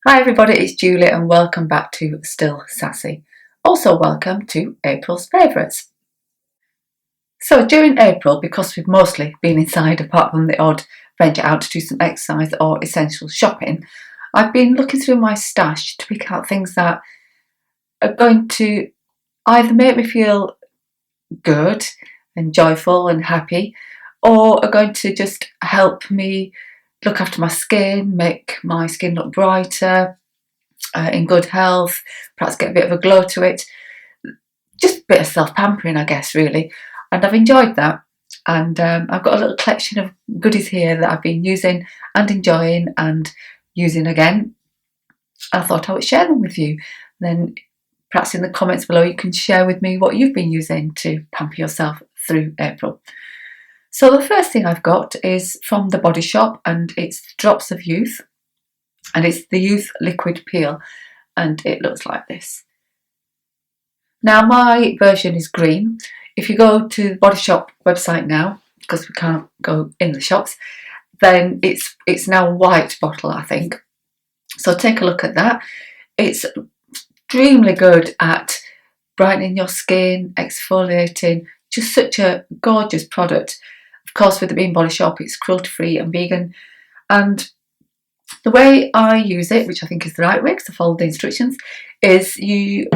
Hi everybody, it's Julie and welcome back to Still Sassy. Also welcome to April's Favourites. So during April, because we've mostly been inside apart from the odd venture out to do some exercise or essential shopping, I've been looking through my stash to pick out things that are going to either make me feel good and joyful and happy, or are going to just help me look after my skin, make my skin look brighter, in good health, perhaps get a bit of a glow to it. Just a bit of self-pampering, I guess, really. And I've enjoyed that. And I've got a little collection of goodies here that I've been using and enjoying and using again. I thought I would share them with you. Then perhaps in the comments below you can share with me what you've been using to pamper yourself through April. So the first thing I've got is from the Body Shop, and it's Drops of Youth, and it's the Youth Liquid Peel, and it looks like this. Now my version is green. If you go to the Body Shop website now, because we can't go in the shops, then it's now a white bottle, I think. So take a look at that. It's extremely good at brightening your skin, exfoliating, just such a gorgeous product. Of course, with it being Body Shop, it's cruelty-free and vegan. And the way I use it, which I think is the right way because I followed the instructions, is you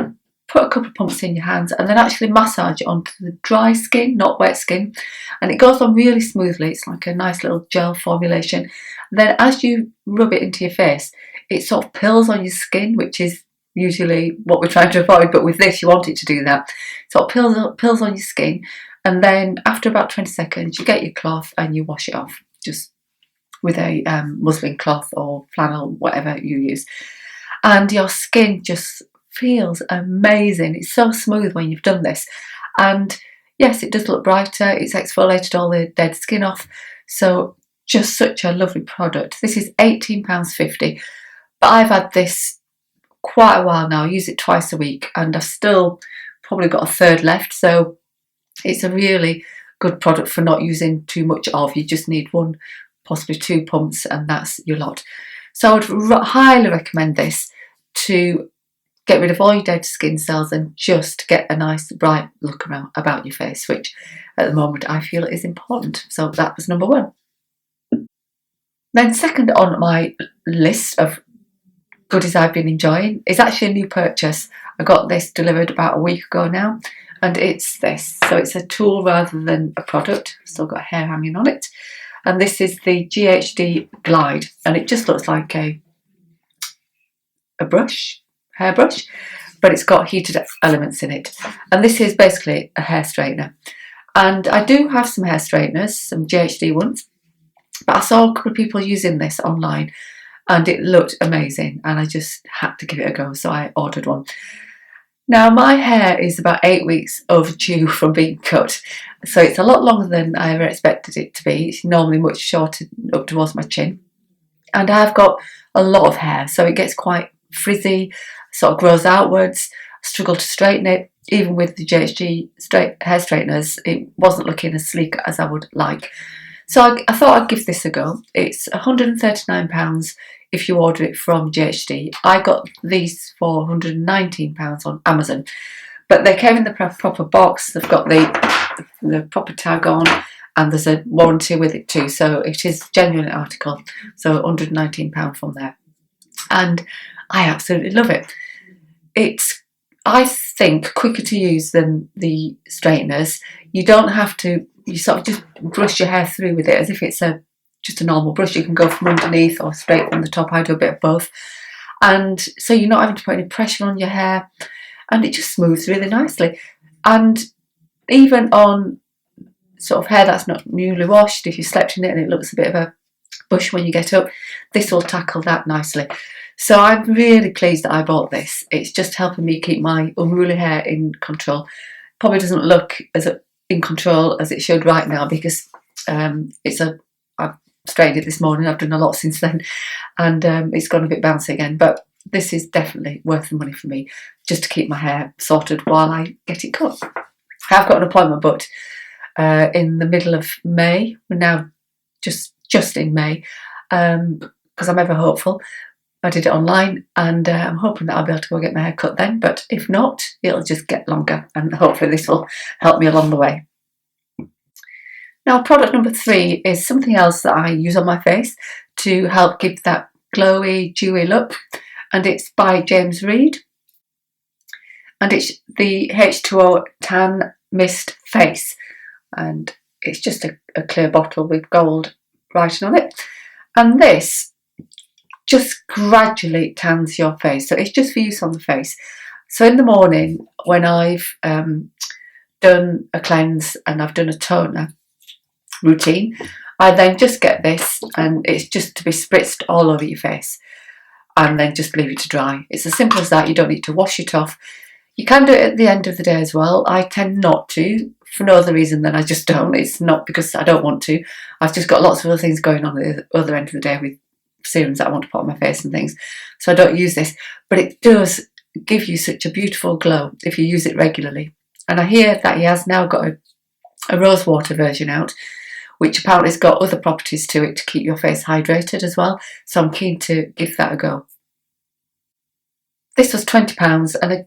put a couple of pumps in your hands and then actually massage it onto the dry skin, not wet skin, and it goes on really smoothly. It's like a nice little gel formulation. And then as you rub it into your face, it sort of pills on your skin, which is usually what we're trying to avoid, but with this you want it to do that. So it pills on your skin, and then after about 20 seconds you get your cloth and you wash it off, just with a muslin cloth or flannel, whatever you use, and your skin just feels amazing. It's so smooth when you've done this, and yes, it does look brighter. It's exfoliated all the dead skin off, so just such a lovely product. This is £18.50, but I've had this quite a while now. I use it twice a week and I've still probably got a third left, so it's a really good product for not using too much of. You just need one, possibly two pumps, and that's your lot. So I would highly recommend this to get rid of all your dead skin cells and just get a nice bright look about your face, which at the moment I feel is important. So that was number one. Then second on my list of goodies I've been enjoying is actually a new purchase. I got this delivered about a week ago now, and it's this. So it's a tool rather than a product. Still got hair hanging on it. And this is the Ghd Glide, and it just looks like a brush, hairbrush, but it's got heated elements in it. And this is basically a hair straightener. And I do have some hair straighteners, some Ghd ones, but I saw a couple of people using this online and it looked amazing, and I just had to give it a go, so I ordered one. Now my hair is about 8 weeks overdue from being cut, so it's a lot longer than I ever expected it to be. It's normally much shorter up towards my chin, and I've got a lot of hair, so it gets quite frizzy, sort of grows outwards. I struggle to straighten it. Even with the Ghd hair straighteners, it wasn't looking as sleek as I would like. So I thought I'd give this a go. It's £139 if you order it from Ghd. I got these for £119 on Amazon, but they came in the proper box. They've got the proper tag on, and there's a warranty with it too, so it is a genuine article. So £119 from there, and I absolutely love it. It's, I think, quicker to use than the straighteners. You don't have to, you sort of just brush your hair through with it as if it's just a normal brush. You can go from underneath or straight from the top. I do a bit of both, and so you're not having to put any pressure on your hair, and it just smooths really nicely. And even on sort of hair that's not newly washed, if you slept in it and it looks a bit of a bush when you get up, this will tackle that nicely. So I'm really pleased that I bought this. It's just helping me keep my unruly hair in control. Probably doesn't look as in control as it should right now, because I've straightened it this morning. I've done a lot since then, and it's gone a bit bouncy again. But this is definitely worth the money for me, just to keep my hair sorted while I get it cut. I've got an appointment booked in the middle of May. We're now just in May, because I'm ever hopeful. I did it online, and I'm hoping that I'll be able to go get my hair cut then, but if not, it'll just get longer, and hopefully this will help me along the way. Now, product number 3 is something else that I use on my face to help give that glowy, dewy look, and it's by James Read, and it's the H2O Tan Mist Face, and it's just a clear bottle with gold writing on it, and this just gradually tans your face, so it's just for use on the face. So in the morning when I've done a cleanse and I've done a toner routine, I then just get this, and it's just to be spritzed all over your face and then just leave it to dry. It's as simple as that. You don't need to wash it off. You can do it at the end of the day as well. I tend not to, for no other reason than I just don't. It's not because I don't want to. I've just got lots of other things going on at the other end of the day with serums that I want to put on my face and things, so I don't use this, but it does give you such a beautiful glow if you use it regularly. And I hear that he has now got a rose water version out, which apparently has got other properties to it to keep your face hydrated as well, so I'm keen to give that a go. This was £20 and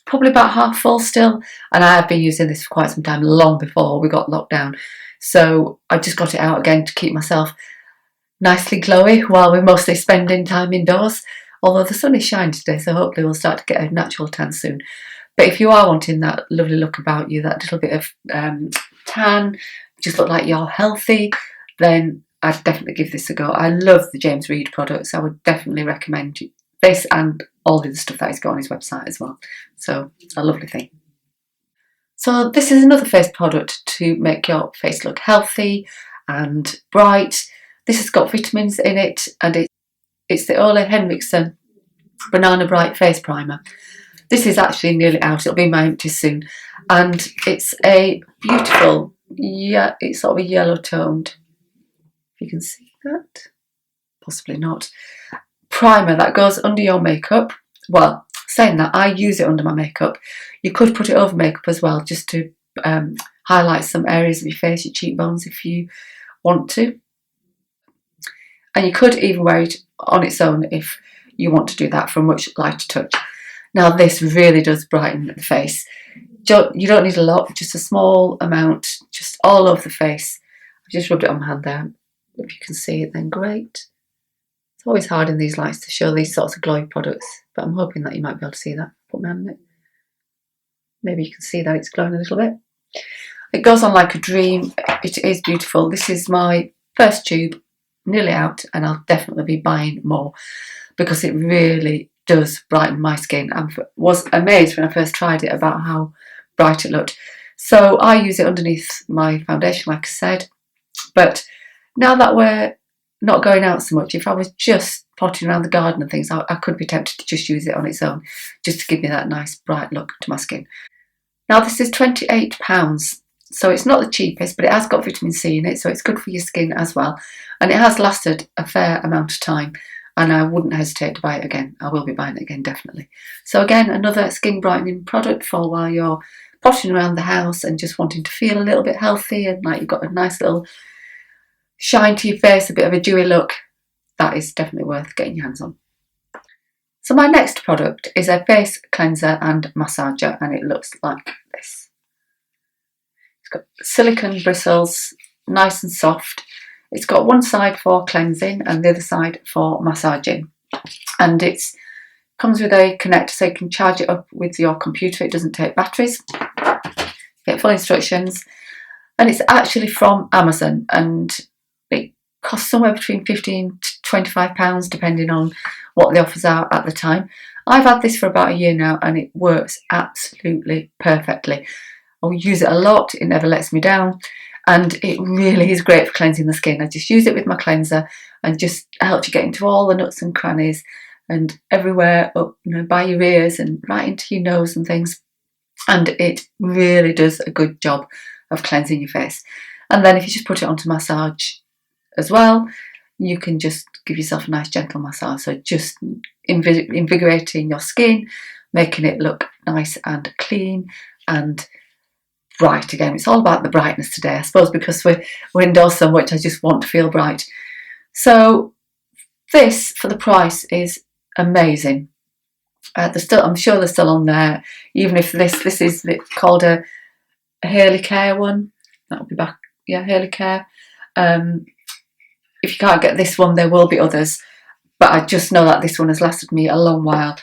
probably about half full still, and I have been using this for quite some time, long before we got locked down, so I just got it out again to keep myself nicely glowy while we're mostly spending time indoors, although the sun is shining today, so hopefully we'll start to get a natural tan soon. But if you are wanting that lovely look about you, that little bit of tan, just look like you're healthy, then I'd definitely give this a go. I love the James Read products. I would definitely recommend this and all the other stuff that he's got on his website as well. So a lovely thing. So this is another face product to make your face look healthy and bright. This has got vitamins in it, and it's the Ole Henriksen Banana Bright Face Primer. This is actually nearly out. It'll be in my empties soon, and it's a beautiful, yeah, it's sort of a yellow toned, if you can see that, possibly not, primer that goes under your makeup. Well, saying that, I use it under my makeup. You could put it over makeup as well, just to highlight some areas of your face, your cheekbones, if you want to. And you could even wear it on its own if you want to do that for a much lighter touch. Now this really does brighten the face. You don't need a lot, just a small amount, just all over the face. I've just rubbed it on my hand there. If you can see it then great. It's always hard in these lights to show these sorts of glowy products, but I'm hoping that you might be able to see that. Put my hand on it. Maybe you can see that it's glowing a little bit. It goes on like a dream. It is beautiful. This is my first tube, nearly out, and I'll definitely be buying more because it really does brighten my skin. I was amazed when I first tried it about how bright it looked. So I use it underneath my foundation, like I said, but now that we're not going out so much, if I was just potting around the garden and things, I could be tempted to just use it on its own, just to give me that nice bright look to my skin. Now this is £28, so it's not the cheapest, but it has got vitamin C in it, so it's good for your skin as well, and it has lasted a fair amount of time, and I wouldn't hesitate to buy it again. I will be buying it again, definitely. So again, another skin brightening product for while you're potting around the house and just wanting to feel a little bit healthy and like you've got a nice little shine to your face, a bit of a dewy look. That is definitely worth getting your hands on. So my next product is a face cleanser and massager, and it looks like this. It's got silicone bristles, nice and soft. It's got one side for cleansing and the other side for massaging, and it comes with a connector so you can charge it up with your computer. It doesn't take batteries. You get full instructions, and it's actually from Amazon, and it costs somewhere between £15 to £25 depending on what the offers are at the time. I've had this for about a year now and it works absolutely perfectly. I'll use it a lot, it never lets me down, and it really is great for cleansing the skin. I just use it with my cleanser and just helps you get into all the nooks and crannies and everywhere up, by your ears and right into your nose and things, and it really does a good job of cleansing your face. And then if you just put it onto massage as well, you can just give yourself a nice gentle massage, so just invigorating your skin, making it look nice and clean and bright again. It's all about the brightness today, I suppose, because we're indoors so much. I just want to feel bright. So This, for the price, is amazing. I'm sure they're still on there, even if this is called a Hurley Care one. That'll be back, yeah, Hurley Care. If you can't get this one, there will be others, but I just know that this one has lasted me a long while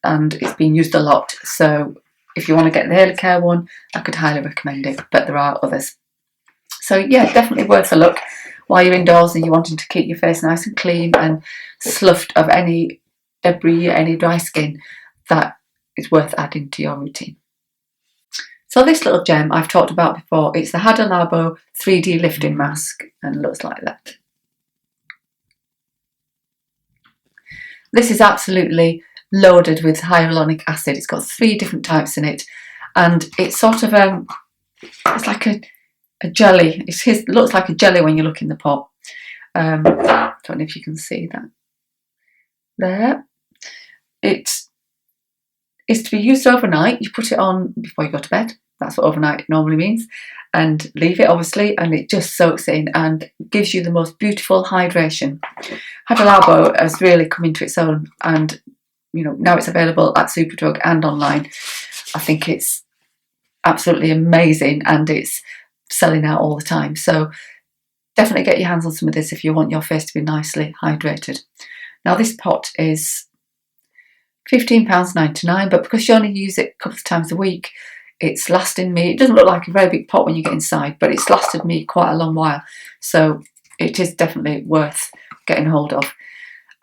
and it's been used a lot. So if you want to get the Hurley Care one, I could highly recommend it, but there are others. So yeah, definitely worth a look while you're indoors and you're wanting to keep your face nice and clean and sloughed of any debris, any dry skin. That is worth adding to your routine. So this little gem I've talked about before, it's the Labo 3D lifting mask and looks like that. This is absolutely loaded with hyaluronic acid. It's got 3 different types in it, and it's sort of it's like a jelly. It looks like a jelly when you look in the pot. Don't know if you can see that there. It is to be used overnight. You put it on before you go to bed. That's what overnight normally means. And leave it, obviously, and it just soaks in and gives you the most beautiful hydration. Labo has really come into its own, and now it's available at Superdrug and online. I think it's absolutely amazing, and it's selling out all the time. So definitely get your hands on some of this if you want your face to be nicely hydrated. Now this pot is £15.99, but because you only use it a couple of times a week, it's lasting me. It doesn't look like a very big pot when you get inside, but it's lasted me quite a long while. So it is definitely worth getting hold of.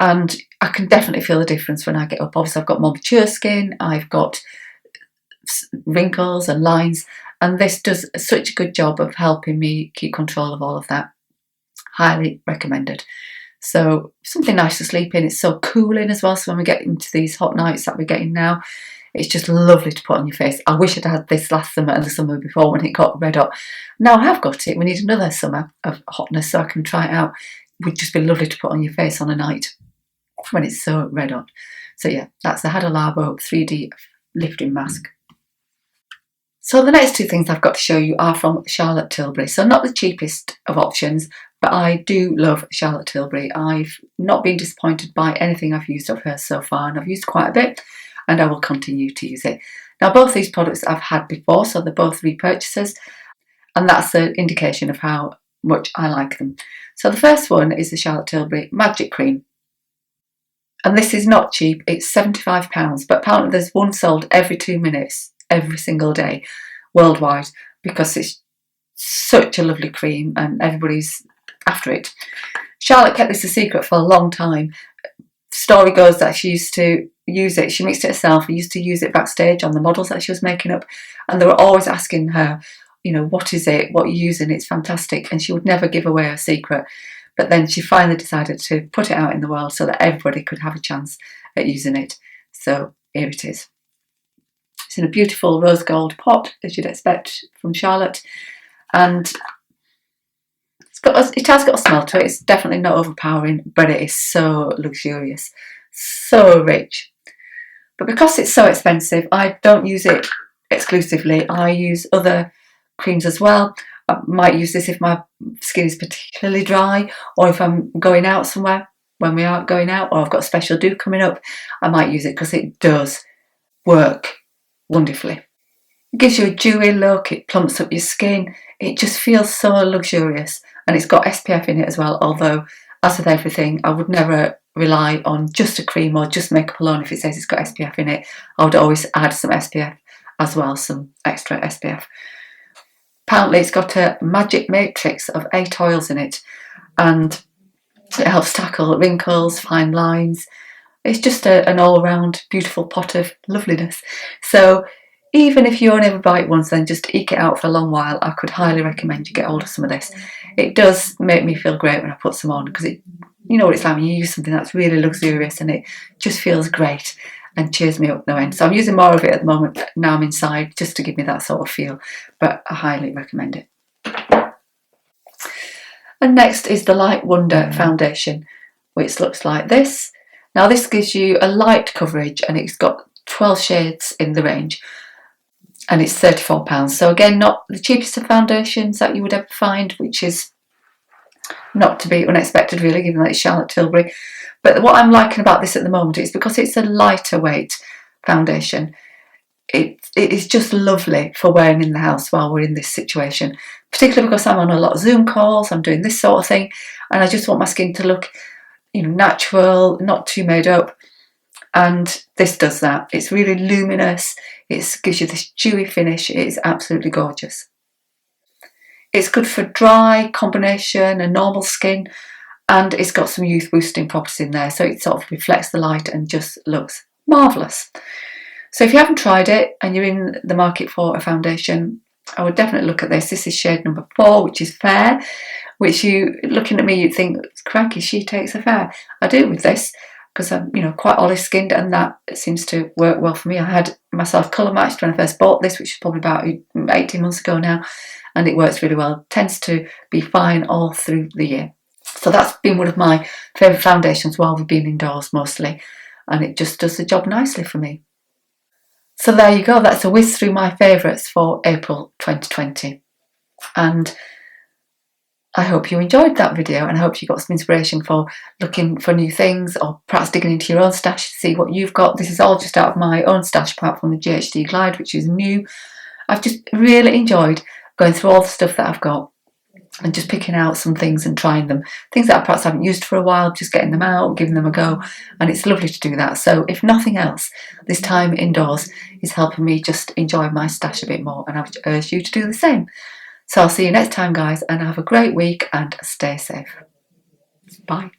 And I can definitely feel the difference when I get up. Obviously, I've got more mature skin, I've got wrinkles and lines, and this does such a good job of helping me keep control of all of that. Highly recommended. So something nice to sleep in. It's so cooling as well. So when we get into these hot nights that we're getting now, it's just lovely to put on your face. I wish I'd had this last summer and the summer before when it got red hot. Now I have got it. We need another summer of hotness so I can try it out. It would just be lovely to put on your face on a night when it's so red hot. So yeah, that's the Labo 3D lifting mask. So the next 2 things I've got to show you are from Charlotte Tilbury. So not the cheapest of options, but I do love Charlotte Tilbury. I've not been disappointed by anything I've used of hers so far, and I've used quite a bit, and I will continue to use it. Now both these products I've had before, so they're both repurchases, and that's an indication of how much I like them. So the first one is the Charlotte Tilbury Magic Cream. And this is not cheap, it's £75, but apparently there's one sold every 2 minutes, every single day, worldwide, because it's such a lovely cream and everybody's after it. Charlotte kept this a secret for a long time. Story goes that she used to use it, she mixed it herself, and used to use it backstage on the models that she was making up, and they were always asking her, what is it, what are you using, it's fantastic, and she would never give away her secret. But then she finally decided to put it out in the world so that everybody could have a chance at using it. So here it is. It's in a beautiful rose gold pot, as you'd expect from Charlotte, and it has got a smell to it. It's definitely not overpowering, but it is so luxurious, so rich. But because it's so expensive, I don't use it exclusively. I use other creams as well. I might use this if my skin is particularly dry, or if I'm going out somewhere when we aren't going out, or I've got a special do coming up, I might use it because it does work wonderfully. It gives you a dewy look, it plumps up your skin, it just feels so luxurious, and it's got SPF in it as well, although as with everything, I would never rely on just a cream or just makeup alone if it says it's got SPF in it. I would always add some SPF as well, some extra SPF. Apparently it's got a magic matrix of 8 oils in it, and it helps tackle wrinkles, fine lines. It's just an all-round beautiful pot of loveliness. So even if you only ever buy it once, then just eke it out for a long while, I could highly recommend you get hold of some of this. It does make me feel great when I put some on, because you know what it's like when you use something that's really luxurious and it just feels great and cheers me up no end. So I'm using more of it at the moment. Now I'm inside, just to give me that sort of feel, but I highly recommend it. And next is the Light Wonder foundation, which looks like this. Now this gives you a light coverage, and it's got 12 shades in the range, and it's £34. So again, not the cheapest of foundations that you would ever find, which is Not to be unexpected really, given that it's Charlotte Tilbury. But what I'm liking about this at the moment is because it's a lighter weight foundation, it is just lovely for wearing in the house while we're in this situation, particularly because I'm on a lot of Zoom calls, I'm doing this sort of thing, and I just want my skin to look, natural, not too made up. And this does that. It's really luminous, it gives you this dewy finish. It is absolutely gorgeous. It's good for dry combination and normal skin, and it's got some youth boosting properties in there, so it sort of reflects the light and just looks marvellous. So if you haven't tried it and you're in the market for a foundation, I would definitely look at this. This is shade number 4, which is Fair, which looking at me, you'd think, cranky, she takes a Fair. I do with this because I'm, quite olive skinned, and that seems to work well for me. I had myself colour matched when I first bought this, which is probably about 18 months ago now, and it works really well. It tends to be fine all through the year. So that's been one of my favourite foundations while we've been indoors mostly, and it just does the job nicely for me. So there you go, that's a whiz through my favourites for April 2020. And I hope you enjoyed that video, and I hope you got some inspiration for looking for new things, or perhaps digging into your own stash to see what you've got. This is all just out of my own stash apart from the Ghd Glide, which is new. I've just really enjoyed going through all the stuff that I've got and just picking out some things and trying them. Things that I perhaps haven't used for a while, just getting them out, giving them a go, and it's lovely to do that. So if nothing else, this time indoors is helping me just enjoy my stash a bit more, and I would urge you to do the same. So I'll see you next time, guys, and have a great week and stay safe. Bye.